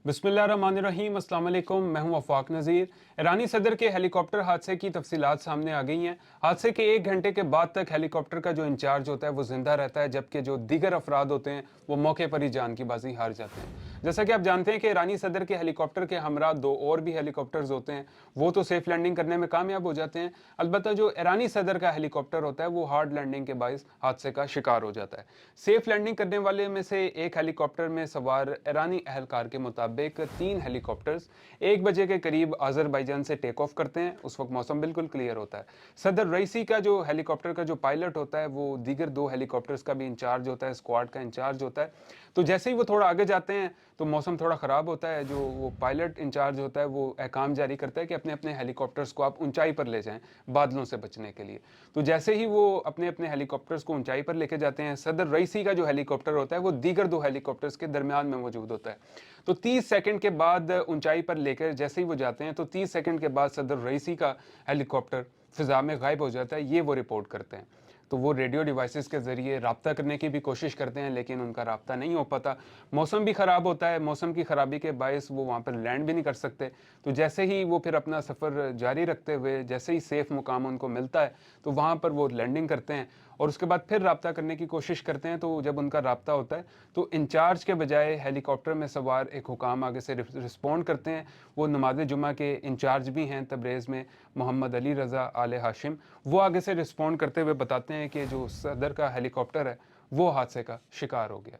बिस्मिल्लाहिर्रहमानिर्रहीम, अस्सलाम वालेकुम। मैं हूं वफाक नज़ीर। ईरानी सदर के हेलीकॉप्टर हादसे की तफसीलात सामने आ गई हैं। हादसे के 1 घंटे के बाद तक हेलीकॉप्टर का जो इंचार्ज होता है वो जिंदा रहता है, जबकि जो दीगर अफराद होते हैं वो मौके पर ही जान की बाजी हार जाते हैं। जैसा कि आप जानते हैं कि ईरानी सदर के हेलीकॉप्टर के हमरा दो और भी हेलीकॉप्टर्स होते हैं, वो तो सेफ लैंडिंग करने में कामयाब हो जाते हैं। अलबत्ता जो ईरानी सदर का हेलीकॉप्टर होता है वो हार्ड लैंडिंग के बायस हादसे का शिकार हो जाता है। सेफ लैंडिंग करने वाले में से एक हेलीकॉप्टर में सवार ईरानी अहलकार के मुताबिक 3 हेलीकॉप्टर्स 1 बजे के करीब आज़रबाईजान से टेक ऑफ करते हैं। उस वक्त मौसम बिल्कुल क्लियर होता है। सदर रईसी का जो हेलीकॉप्टर का जो पायलट होता है वो दीगर 2 हेलीकॉप्टर्स का भी इंचार्ज होता है, स्क्वाड का इंचार्ज होता है। तो जैसे ही वो थोड़ा आगे जाते हैं तो मौसम थोड़ा ख़राब होता है। जो वो पायलट इंचार्ज होता है वो अहकाम जारी करता है कि अपने अपने हेलीकॉप्टर्स को आप ऊंचाई पर ले जाएं बादलों से बचने के लिए। तो जैसे ही वो अपने अपने हेलीकॉप्टर्स को ऊंचाई पर लेके जाते हैं, सदर रईसी का जो हेलीकॉप्टर होता है वो दीगर 2 हेलीकॉप्टर्स के दरमियान में मौजूद होता है। तो 30 सेकंड के बाद ऊंचाई पर लेकर जैसे ही वो जाते हैं तो 30 सेकंड के बाद सदर रईसी का हेलीकॉप्टर फिजा में गायब हो जाता है, ये वो रिपोर्ट करते हैं। तो वो रेडियो डिवाइसेस के ज़रिए रब्ता करने की भी कोशिश करते हैं, लेकिन उनका रब्ता नहीं हो पाता। मौसम भी ख़राब होता है, मौसम की ख़राबी के बायस वो वहाँ पर लैंड भी नहीं कर सकते। तो जैसे ही वो फिर अपना सफ़र जारी रखते हुए जैसे ही सेफ़ मुकाम उनको मिलता है तो वहाँ पर वो लैंडिंग करते हैं और उसके बाद फिर रब्ता करने की कोशिश करते हैं। तो जब उनका रब्ता होता है तो इंचार्ज के बजाय हेलीकॉप्टर में सवार एक हुकाम आगे से रिस्पॉन्ड करते हैं। वो नमाज जुमा के इंचार्ज भी हैं तब्रेज़ में, मोहम्मद अली रज़ा आले हाशिम। वो आगे से रिस्पॉन्ड करते हुए बताते हैं कि जो सदर का हेलीकॉप्टर है वो हादसे का शिकार हो गया।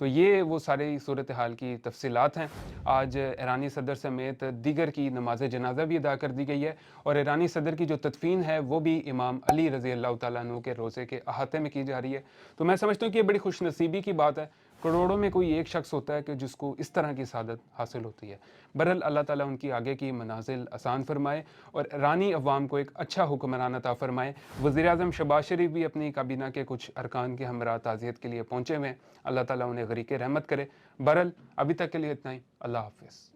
तो ये वो सारी सूरत हाल की तफसीलात हैं। आज ईरानी सदर समेत दीगर की नमाज जनाजा भी अदा कर दी गई है और ईरानी सदर की जो तदफीन है वो भी इमाम अली रज़ी अल्लाह तआला अन्हु के रोज़े के अहाते में की जा रही है। तो मैं समझता हूँ कि ये बड़ी खुश नसीबी की बात है। करोड़ों में कोई एक शख्स होता है कि जिसको इस तरह की सआदत हासिल होती है। बहरहाल अल्लाह ताला उनकी आगे की मनाजिल आसान फरमाए और ईरानी अवाम को एक अच्छा हुक्मरान अता फरमाए। वज़ीर-ए-आज़म शहबाज शरीफ भी अपनी काबीना के कुछ अरकान के हमरा ताज़ियत के लिए पहुँचे हुए हैं। अल्लाह ताला उन्हें गरीक़ रहमत करे। बहरहाल अभी तक के लिए इतना ही। अल्लाह हाफ़िज़।